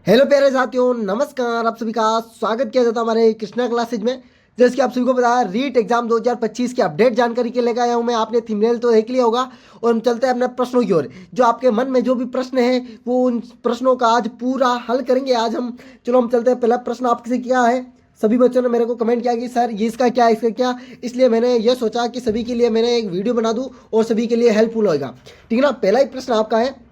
Hello प्यारे साथियों, नमस्कार। आप सभी का स्वागत किया जाता है हमारे कृष्णा क्लासेज में। जैसे कि आप सभी को पता है, रीट एग्जाम 2025 की अपडेट जानकारी के लेकर आया हूं मैं। आपने थंबनेल तो देख लिया होगा और हम चलते हैं अपने प्रश्नों की ओर। जो आपके मन में जो भी प्रश्न है वो उन प्रश्नों का आज पूरा हल करेंगे आज हम। चलो हम चलते हैं। पहला प्रश्न आपसे क्या है? सभी बच्चों ने मेरे को कमेंट किया कि सर ये इसका क्या, इसका क्या। इसलिए मैंने ये सोचा कि सभी के लिए मैंने एक वीडियो बना दूं और सभी के लिए हेल्पफुल होगा। ठीक है ना। पहला ही प्रश्न आपका है,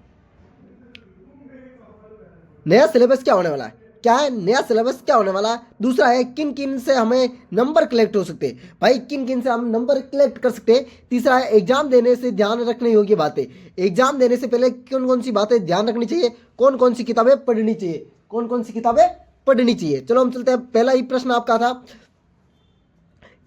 नया सिलेबस क्या होने वाला है? क्या है नया सिलेबस क्या होने वाला है? दूसरा है, किन किन से हमें नंबर कलेक्ट हो सकते हैं? भाई किन किन से हम नंबर कलेक्ट कर सकते हैं? तीसरा है, एग्जाम देने से ध्यान रखने योग्य बातें। एग्जाम देने से पहले कौन कौन सी बातें ध्यान रखनी चाहिए, कौन कौन सी किताबें पढ़नी चाहिए, कौन कौन सी किताबें पढ़नी चाहिए। चलो हम चलते हैं। पहला ही प्रश्न आपका था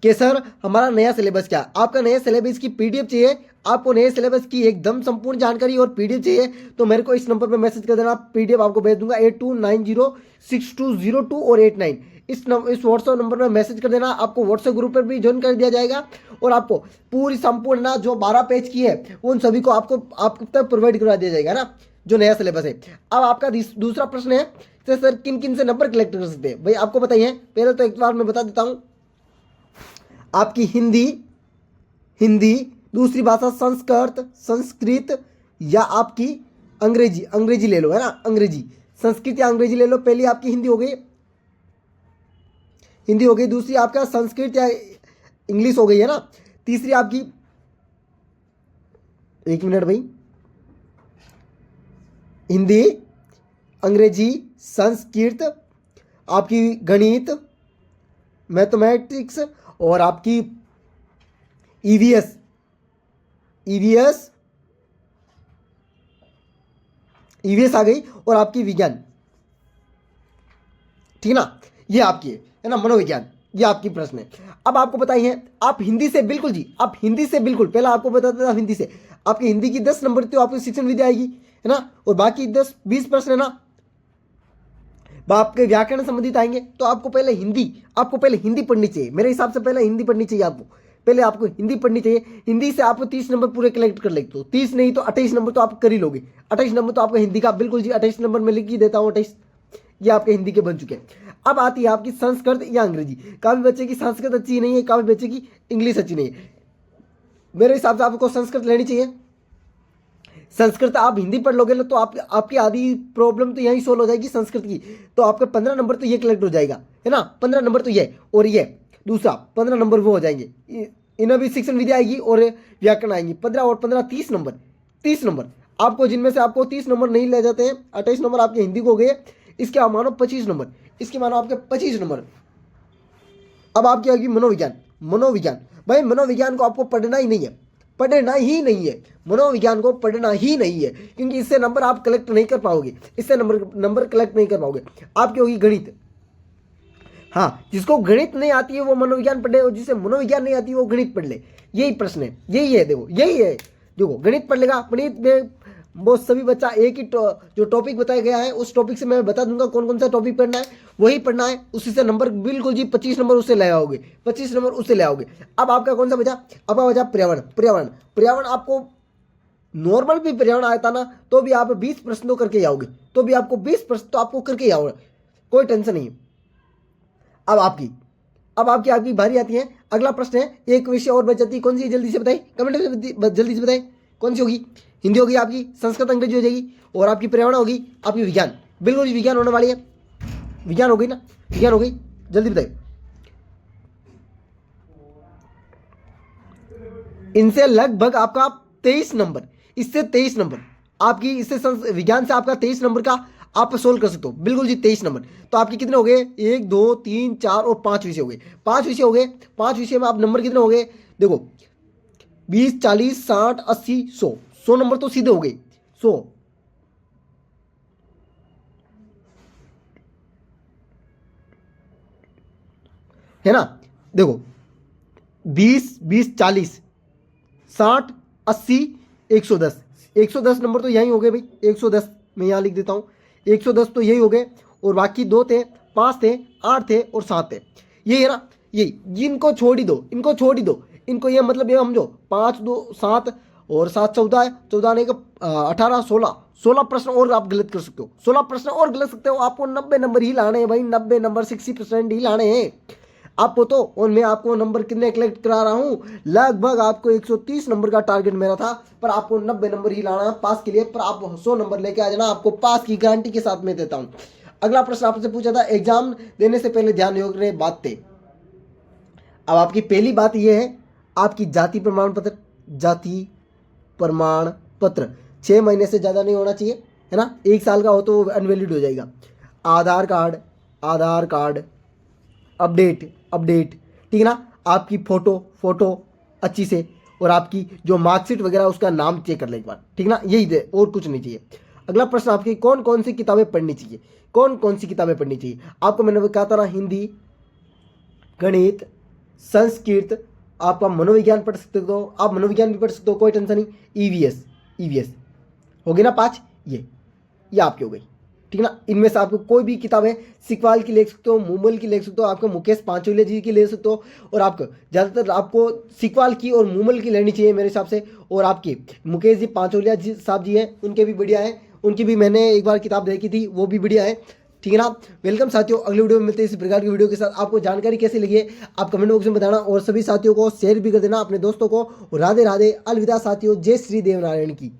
कि सर हमारा नया सिलेबस क्या है? आपका नया सिलेबस की पीडीएफ चाहिए। आपको नए सिलेबस की एकदम संपूर्ण जानकारी और पीडीएफ चाहिए तो मेरे को इस नंबर पर मैसेज कर देना। पीडीएफ आपको भेज दूंगा 82906202 और 89। इस व्हाट्सएप नंबर पर मैसेज कर देना। आपको व्हाट्सएप ग्रुप पर भी ज्वाइन कर दिया जाएगा और आपको पूरी संपूर्ण ना जो 12 पेज की है उन सभी को आपको तक प्रोवाइड करवा दिया जाएगा ना, जो नया सिलेबस है। अब आपका दूसरा प्रश्न है, तो सर किन किन से नंबर कलेक्ट कर सकते हैं? भाई आपको बताइए। पहले तो एक बार मैं बता देता हूँ, आपकी हिंदी हिंदी दूसरी भाषा संस्कृत या आपकी अंग्रेजी। अंग्रेजी ले लो, है ना, अंग्रेजी। संस्कृत या अंग्रेजी ले लो। पहली आपकी हिंदी हो गई, हिंदी हो गई। दूसरी आपका संस्कृत या इंग्लिश हो गई, है ना। तीसरी आपकी, एक मिनट भाई, हिंदी, अंग्रेजी, संस्कृत, आपकी गणित, मैथमेटिक्स और आपकी ईवीएस ईवीएस ईवीएस आ गई और आपकी विज्ञान। ठीक है ना, ये आपकी है ना, मनोविज्ञान। ये आपकी प्रश्न है। अब आपको बताइए, आप हिंदी से बिल्कुल जी, आप हिंदी से बिल्कुल, पहला आपको बता देता हिंदी से आपकी हिंदी की 10 नंबर तो आपकी शिक्षण विद्या आएगी, है ना। और बाकी 10-20 प्रश्न है ना आपके व्याकरण संबंधित आएंगे। तो आपको पहले हिंदी पढ़नी चाहिए। मेरे हिसाब से पहले हिंदी पढ़नी चाहिए आपको। पहले आपको हिंदी पढ़नी चाहिए। हिंदी से आपको 30 नंबर पूरे कलेक्ट कर लेते हो। 30 नहीं तो 28 नंबर तो आप कर ही लोगे। 28 नंबर तो आपका हिंदी का बिल्कुल जी, 28 नंबर में लिख ही देता हूँ। 28 ये आपके हिंदी के बन चुके हैं। अब आती है आपकी संस्कृत या अंग्रेजी। काफी बच्चे की संस्कृत अच्छी नहीं है, काफी बच्चे की इंग्लिश अच्छी नहीं है। मेरे हिसाब से आपको संस्कृत लेनी चाहिए। संस्कृत आप हिंदी पढ़ लोगे तो आपकी आधी प्रॉब्लम तो यहीं सोल्व हो जाएगी संस्कृत की। तो आपके 15 नंबर तो ये कलेक्ट हो जाएगा, है ना। 15 नंबर तो ये और ये दूसरा 15 नंबर वो हो जाएंगे। इन्हें भी शिक्षण विद्या आएगी और व्याकरण आएंगी। 15 और 15 30 नंबर। 30 नंबर आपको, जिनमें से आपको 30 नंबर नहीं ले जाते हैं, 28 नंबर आपके हिंदी को हो गए। इसके आप मानो 25 नंबर, इसके मानो आपके 25 नंबर। अब आपकी आएगी मनोविज्ञान। मनोविज्ञान भाई, मनोविज्ञान को आपको पढ़ना ही नहीं है, पढ़ना ही नहीं है। मनोविज्ञान को पढ़ना ही नहीं है, क्योंकि इससे नंबर आप कलेक्ट नहीं कर पाओगे। इससे नंबर कलेक्ट नहीं कर पाओगे। आपकी होगी गणित। हाँ, जिसको गणित नहीं आती है वो मनोविज्ञान पढ़े और जिसे मनोविज्ञान नहीं आती है वो गणित पढ़ ले। यही प्रश्न है, यही है। देखो यही है, देखो गणित पढ़ लेगा। गणित में वो सभी बच्चा एक ही जो टॉपिक बताया गया है उस टॉपिक से मैं बता दूंगा कौन कौन सा टॉपिक पढ़ना है, वही पढ़ना है। उसी से नंबर बिल्कुल जी 25 नंबर उससे ले आओगे, 25 नंबर उससे ले आओगे। अब आपका कौन सा बचा? आपका बचा पर्यावरण। पर्यावरण पर्यावरण आपको नॉर्मल भी पर्यावरण आता ना तो भी आप 20 प्रश्न तो करके आओगे, तो भी आपको 20 प्रश्न तो आपको करके आओगे, कोई टेंशन नहीं है। अब आपकी बारी आती है। अगला प्रश्न है, एक विषय और बच जाती है, कौन सी? जल्दी से बताइए, कमेंट में जल्दी से बताइए कौन सी होगी। हिंदी होगी आपकी, संस्कृत अंग्रेजी हो जाएगी और आपकी पर्यावरण होगी, आपकी विज्ञान। बिल्कुल विज्ञान होने वाली है। विज्ञान हो गई ना, विज्ञान हो गई। जल्दी बताइए। इनसे लगभग आपका 23 नंबर, इससे 23 नंबर आपकी, इससे विज्ञान से आपका 23 नंबर का आप सोल्व कर सकते हो। बिल्कुल जी 23 नंबर। तो आपके कितने हो गए? 1 2 3 4 और 5 विषय हो गए। 5 विषय हो गए। 5 विषय में आप नंबर कितने हो गए? देखो 20 40 60 80 100। 100 नंबर तो सीधे हो गए। 100 है ना। देखो 20 20 40 60 80 110। 110 नंबर तो यही हो गए भाई। 110 मैं यहाँ लिख देता हूँ। 110 तो यही हो गए और बाकी 2 थे, 5 थे, 8 थे और 7 थे। यही है ना, यही। इनको छोड़ ही दो, इनको छोड़ ही दो। इनको ये मतलब ये समझो 5 2 7 और 7 14 है। 14 ने 18 16 16 प्रश्न और आप गलत कर सकते हो, 16 प्रश्न और गलत सकते हो। आपको 90 नंबर ही लाने हैं भाई, 90 नंबर, 60% ही लाने हैं आपको तो। और मैं आपको नंबर कितने कलेक्ट करा रहा हूँ, लगभग आपको 130 नंबर का टारगेट मेरा था, पर आपको 90 नंबर ही लाना है पास के लिए। पर आप 100 नंबर लेके आ जाना, आपको पास की गारंटी के साथ में देता हूँ। अगला प्रश्न आपसे पूछा था, एग्जाम देने से पहले ध्यान रखने बातें। अब आपकी पहली बात यह है, आपकी जाति प्रमाण पत्र, जाति प्रमाण पत्र 6 महीने से ज़्यादा नहीं होना चाहिए, है ना। 1 साल का हो तो अनवैलिड हो जाएगा। आधार कार्ड, आधार कार्ड अपडेट, अपडेट, ठीक है ना। आपकी फोटो अच्छी से, और आपकी जो मार्कशीट वगैरह उसका नाम चेक कर ले एक बार, ठीक ना। यही दे, और कुछ नहीं चाहिए। अगला प्रश्न आपकी, कौन कौन सी किताबें पढ़नी चाहिए, कौन कौन सी किताबें पढ़नी चाहिए। आपको मैंने कहा था ना, हिंदी, गणित, संस्कृत, आपका मनोविज्ञान पढ़ सकते हो, आप मनोविज्ञान भी पढ़ सकते हो, कोई टेंशन नहीं। ईवीएस हो गई ना 5, ये आपकी हो गई, ठीक है ना। इनमें से आपको कोई भी किताबें सिकवाल की ले सकते हो, मूमल की ले सकते हो, आपको मुकेश पांचोलिया जी की ले सकते हो। और आपको ज़्यादातर आपको सिकवाल की और मूमल की लेनी चाहिए मेरे हिसाब से। और आपकी मुकेश जी पांचोलिया जी साहब जी हैं, उनके भी बढ़िया है, उनकी भी मैंने एक बार किताब देखी थी, वो भी बढ़िया है, ठीक है ना। वेलकम साथियों, अगले वीडियो में मिलते हैं इसी प्रकार की वीडियो के साथ। आपको जानकारी कैसी लगी है आप कमेंट बॉक्स में बताना, और सभी साथियों को शेयर भी कर देना अपने दोस्तों को। राधे राधे, अलविदा साथियों, जय श्री देवनारायण की।